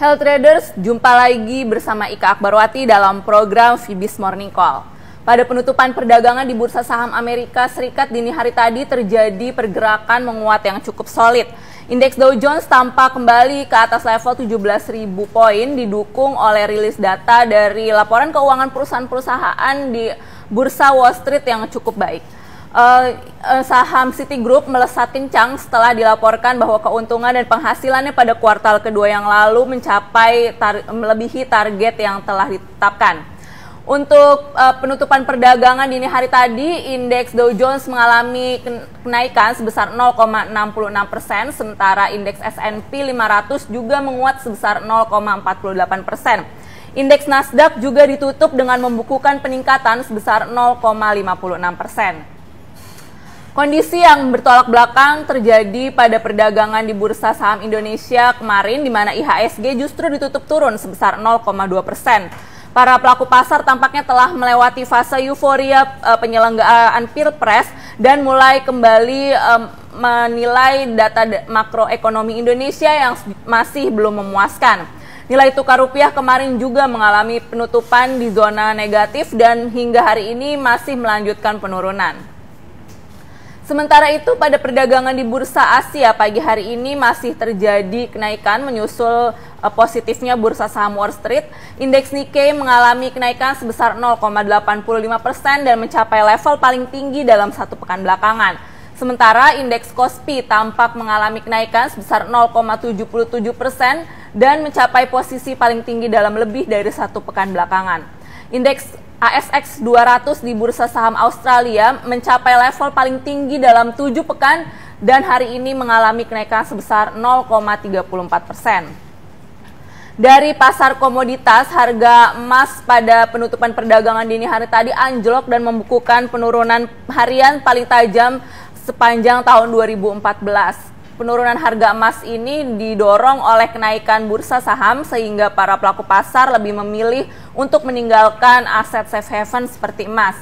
Health Traders, jumpa lagi bersama Ika Akbarwati dalam program Fibis Morning Call. Pada penutupan perdagangan di Bursa Saham Amerika Serikat dini hari tadi terjadi pergerakan menguat yang cukup solid. Indeks Dow Jones tampak kembali ke atas level 17.000 poin didukung oleh rilis data dari laporan keuangan perusahaan-perusahaan di Bursa Wall Street yang cukup baik. Saham Citigroup melesat kencang setelah dilaporkan bahwa keuntungan dan penghasilannya pada kuartal kedua yang lalu mencapai melebihi target yang telah ditetapkan. Untuk penutupan perdagangan dini hari tadi, indeks Dow Jones mengalami kenaikan sebesar 0,66%, sementara indeks S&P 500 juga menguat sebesar 0,48%. Indeks Nasdaq juga ditutup dengan membukukan peningkatan sebesar 0,56%. Kondisi yang bertolak belakang terjadi pada perdagangan di Bursa Saham Indonesia kemarin, di mana IHSG justru ditutup turun sebesar 0,2%. Para pelaku pasar tampaknya telah melewati fase euforia penyelenggaraan Pilpres dan mulai kembali menilai data makroekonomi Indonesia yang masih belum memuaskan. Nilai tukar rupiah kemarin juga mengalami penutupan di zona negatif dan hingga hari ini masih melanjutkan penurunan. Sementara itu, pada perdagangan di Bursa Asia pagi hari ini masih terjadi kenaikan menyusul positifnya Bursa Saham Wall Street. Indeks Nikkei mengalami kenaikan sebesar 0,85% dan mencapai level paling tinggi dalam satu pekan belakangan. Sementara indeks Kospi tampak mengalami kenaikan sebesar 0,77% dan mencapai posisi paling tinggi dalam lebih dari satu pekan belakangan. Indeks ASX 200 di Bursa Saham Australia mencapai level paling tinggi dalam 7 pekan dan hari ini mengalami kenaikan sebesar 0,34%. Dari pasar komoditas, harga emas pada penutupan perdagangan dini hari tadi anjlok dan membukukan penurunan harian paling tajam sepanjang tahun 2014. Penurunan harga emas ini didorong oleh kenaikan bursa saham sehingga para pelaku pasar lebih memilih untuk meninggalkan aset safe haven seperti emas.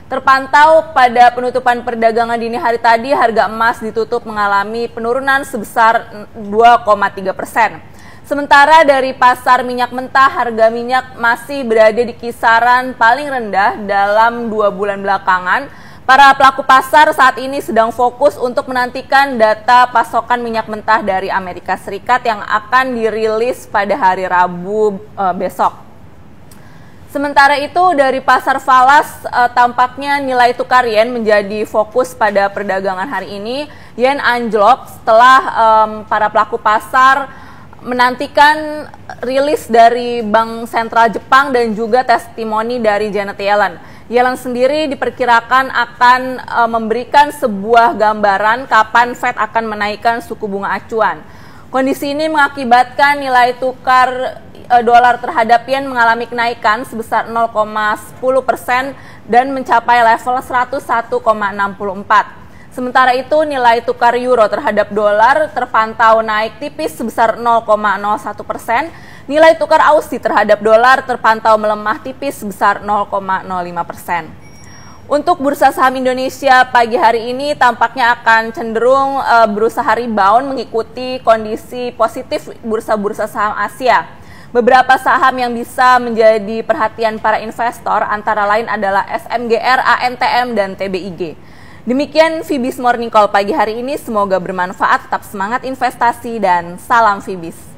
Terpantau pada penutupan perdagangan dini hari tadi, harga emas ditutup mengalami penurunan sebesar 2,3%. Sementara dari pasar minyak mentah, harga minyak masih berada di kisaran paling rendah dalam 2 bulan belakangan. Para pelaku pasar saat ini sedang fokus untuk menantikan data pasokan minyak mentah dari Amerika Serikat yang akan dirilis pada hari Rabu besok. Sementara itu, dari pasar falas, tampaknya nilai tukar yen menjadi fokus pada perdagangan hari ini. Yen anjlok setelah para pelaku pasar menantikan rilis dari Bank Sentral Jepang dan juga testimoni dari Janet Yellen. Yellen sendiri diperkirakan akan memberikan sebuah gambaran kapan Fed akan menaikkan suku bunga acuan. Kondisi ini mengakibatkan nilai tukar dolar terhadap yen mengalami kenaikan sebesar 0,10% dan mencapai level 101,64. Sementara itu, nilai tukar euro terhadap dolar terpantau naik tipis sebesar 0,01%. Nilai tukar Aussie terhadap dolar terpantau melemah tipis sebesar 0,05%. Untuk bursa saham Indonesia pagi hari ini tampaknya akan cenderung berusaha rebound mengikuti kondisi positif bursa-bursa saham Asia. Beberapa saham yang bisa menjadi perhatian para investor antara lain adalah SMGR, ANTM, dan TBIG. Demikian Fibis Morning Call pagi hari ini, semoga bermanfaat, tetap semangat investasi, dan salam Fibis.